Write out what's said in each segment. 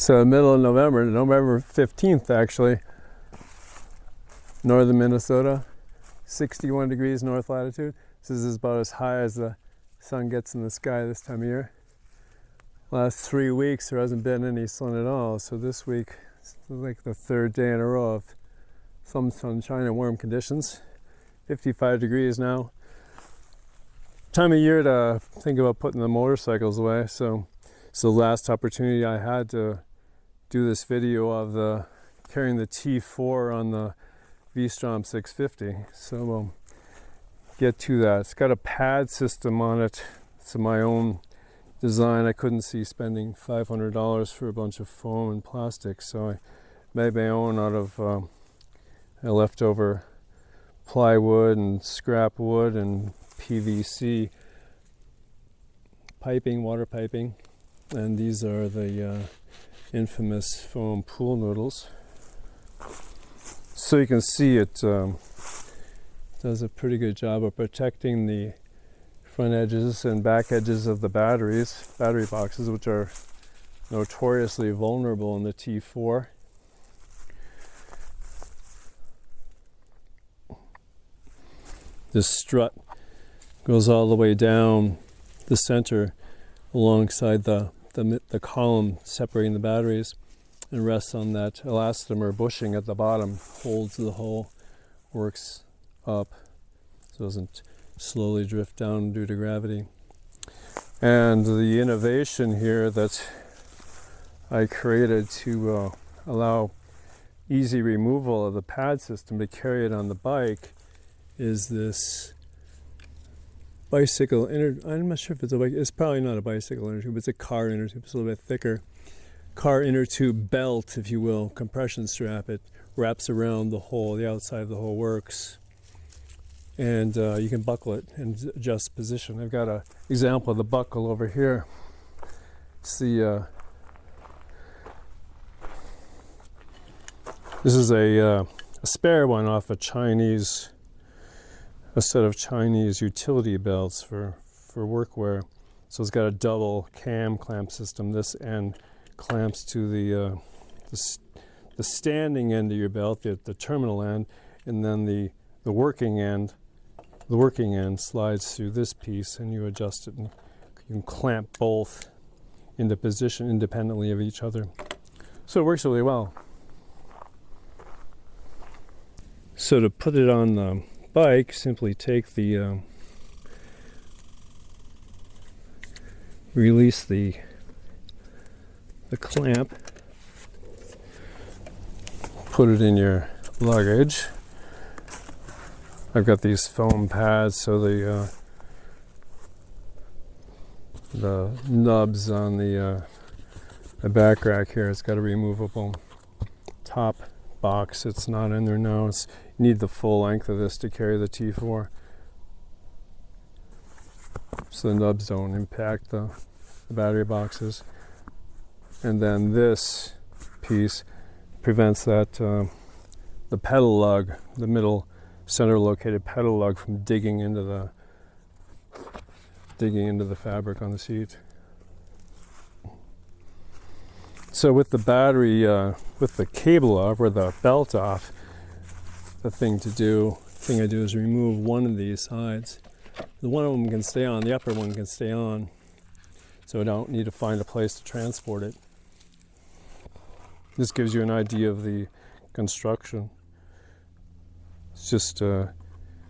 So middle of November, November 15th actually, northern Minnesota, 61 degrees north latitude. This is about as high as the sun gets in the sky this time of year. Last 3 weeks there hasn't been any sun at all, so this week is like the third day in a row of some sunshine and warm conditions. 55 degrees now. Time of year to think about putting the motorcycles away, so it's the last opportunity I had to do this video of carrying the T4 on the Strom 650. So we'll get to that. It's got a pad system on it. It's my own design. I couldn't see spending $500 for a bunch of foam and plastic, so I made my own out of leftover plywood and scrap wood and PVC piping, water piping, and these are the infamous foam pool noodles. So you can see it does a pretty good job of protecting the front edges and back edges of the battery boxes, which are notoriously vulnerable in the T4. This strut goes all the way down the center alongside the column separating the batteries and rests on that elastomer bushing at the bottom, holds the whole works up so it doesn't slowly drift down due to gravity. And the innovation here that I created to allow easy removal of the pad system to carry it on the bike is this bicycle I'm not sure if it's a bike, it's probably not a bicycle inner tube, it's a car inner tube. It's a little bit thicker. Car inner tube belt, if you will, compression strap. It wraps around the outside of the whole works. And you can buckle it and adjust position. I've got an example of the buckle over here. It's this is a spare one off a set of Chinese utility belts for workwear. So it's got a double clamp system. This end clamps to the standing end of your belt, the terminal end, and then the working end. The working end slides through this piece, and you adjust it, and you can clamp both into position independently of each other. So it works really well. So to put it on the bike, simply take the release the clamp, put it in your luggage. I've got these foam pads, so the nubs on the back rack here, it's got a removable top box. It's not in there now. You need the full length of this to carry the T4, so the nubs don't impact the battery boxes. And then this piece prevents that the pedal lug, the middle center located pedal lug, from digging into the fabric on the seat. So with the battery, with the cable off or the belt off, the thing I do is remove one of these sides. The one of them can stay on, the upper one can stay on, so I don't need to find a place to transport it. This gives you an idea of the construction. It's just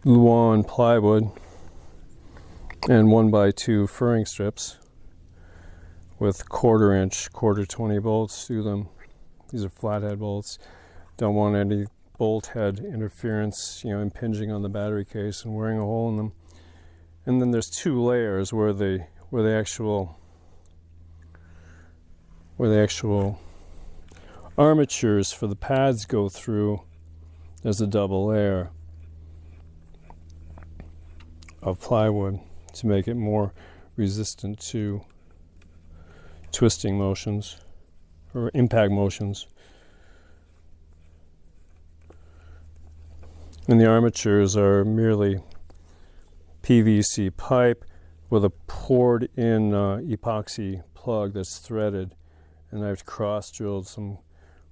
Luan plywood and 1x2 furring strips with quarter 20 bolts through them. These are flathead bolts. Don't want any bolt head interference, impinging on the battery case and wearing a hole in them. And then there's two layers where the actual armatures for the pads go through. There's a double layer of plywood to make it more resistant to twisting motions or impact motions. And the armatures are merely PVC pipe with a poured in epoxy plug that's threaded and I've cross-drilled some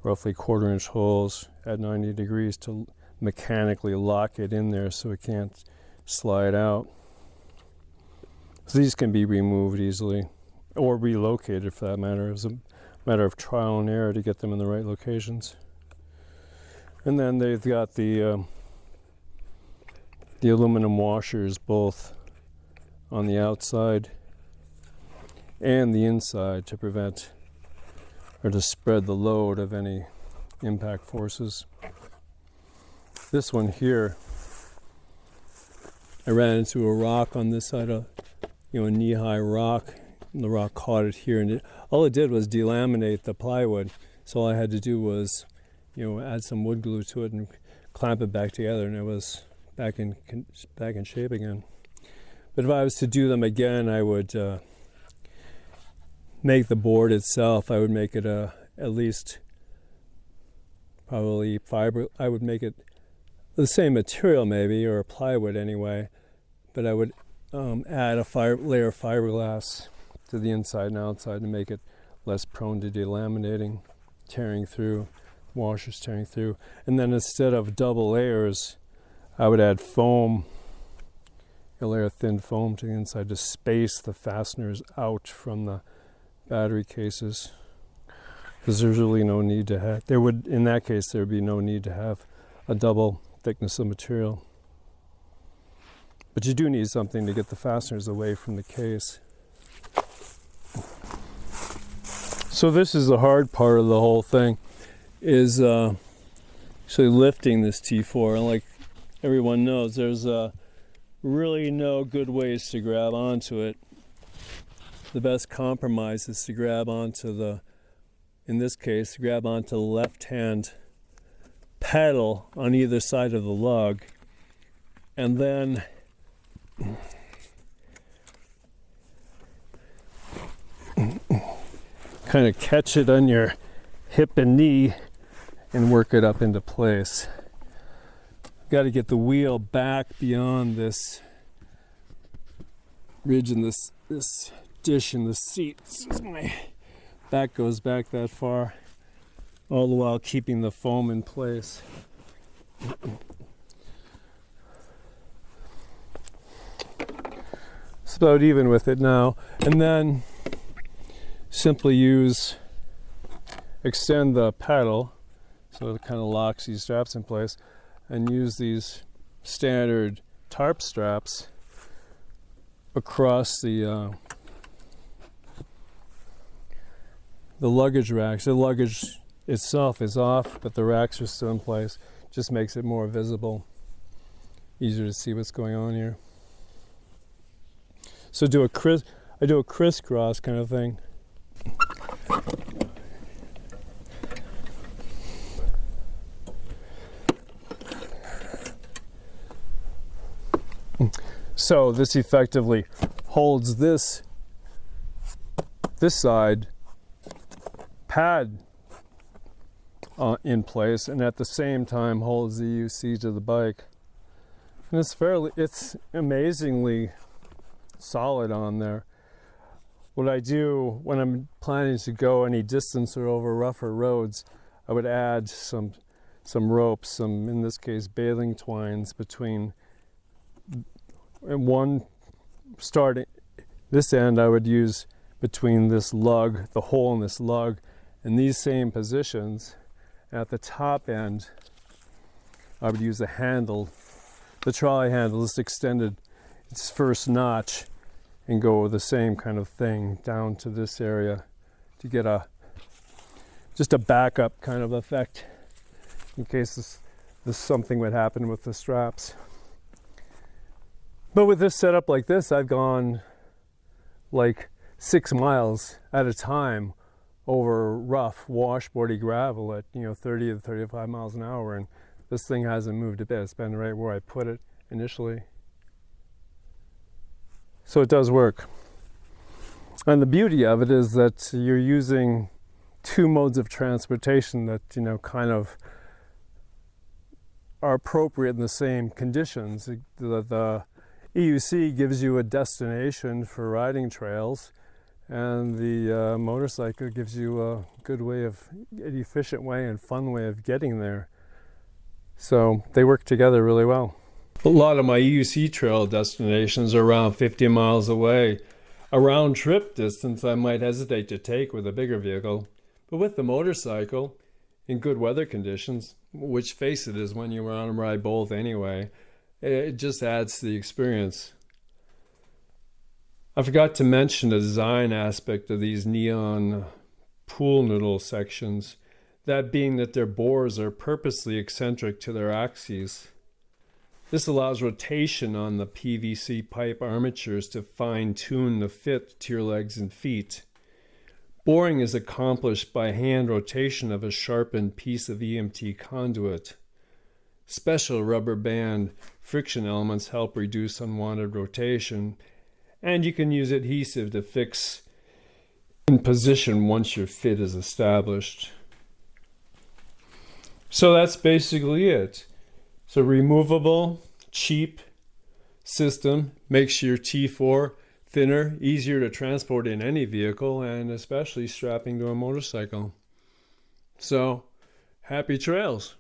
roughly 1/4-inch holes at 90 degrees to mechanically lock it in there so it can't slide out. So these can be removed easily, or relocated for that matter. It's a matter of trial and error to get them in the right locations. And then they've got the aluminum washers both on the outside and the inside to prevent or to spread the load of any impact forces. This one here, I ran into a rock on this side of, a knee-high rock, and the rock caught it here, and all it did was delaminate the plywood. So all I had to do was, add some wood glue to it and clamp it back together, and it was back in shape again. But if I was to do them again, I would make the board itself. I would make it at least probably fiber. I would make it the same material maybe, or plywood anyway. But I would add a layer of fiberglass to the inside and outside to make it less prone to delaminating, tearing through, washers tearing through. And then instead of double layers, I would add foam, a layer of thin foam to the inside to space the fasteners out from the battery cases. Because there's really no need to have, in that case, there would be no need to have a double thickness of material. But you do need something to get the fasteners away from the case. So this is the hard part of the whole thing, is actually lifting this T4. And like everyone knows, there's really no good ways to grab onto it. The best compromise is to grab onto in this case, grab onto the left-hand pedal on either side of the lug, and then kind of catch it on your hip and knee and work it up into place. Got to get the wheel back beyond this ridge in this dish in the seat. My back goes back that far, all the while keeping the foam in place. It's about even with it now. And then simply extend the pedal so it kind of locks these straps in place, and use these standard tarp straps across the luggage racks. The luggage itself is off, but the racks are still in place. Just makes it more visible, easier to see what's going on here. So I do a crisscross kind of thing. So this effectively holds this side pad in place, and at the same time holds the UC to the bike. And it's amazingly solid on there. What I do when I'm planning to go any distance or over rougher roads, I would add some ropes, in this case baling twines, between, and one starting this end I would use between this lug, the hole in this lug, and these same positions. At the top end, I would use the handle, the trolley handle, just extended its first notch, and go the same kind of thing down to this area to get just a backup kind of effect in case this something would happen with the straps. But with this setup like this, I've gone like 6 miles at a time over rough washboardy gravel at 30 to 35 miles an hour, and this thing hasn't moved a bit. It's been right where I put it initially. So it does work. And the beauty of it is that you're using 2 modes of transportation that kind of are appropriate in the same conditions. The EUC gives you a destination for riding trails, and the motorcycle gives you a good way of, an efficient way and fun way of getting there. So they work together really well. A lot of my EUC trail destinations are around 50 miles away. A round trip distance I might hesitate to take with a bigger vehicle, but with the motorcycle, in good weather conditions, which face it is when you want to ride both anyway, it just adds to the experience. I forgot to mention the design aspect of these neon pool noodle sections, that being that their bores are purposely eccentric to their axes. This allows rotation on the PVC pipe armatures to fine-tune the fit to your legs and feet. Boring is accomplished by hand rotation of a sharpened piece of EMT conduit. Special rubber band friction elements help reduce unwanted rotation, and you can use adhesive to fix in position once your fit is established. So that's basically it. So removable, cheap system makes your T4 thinner, easier to transport in any vehicle, and especially strapping to a motorcycle. So, happy trails.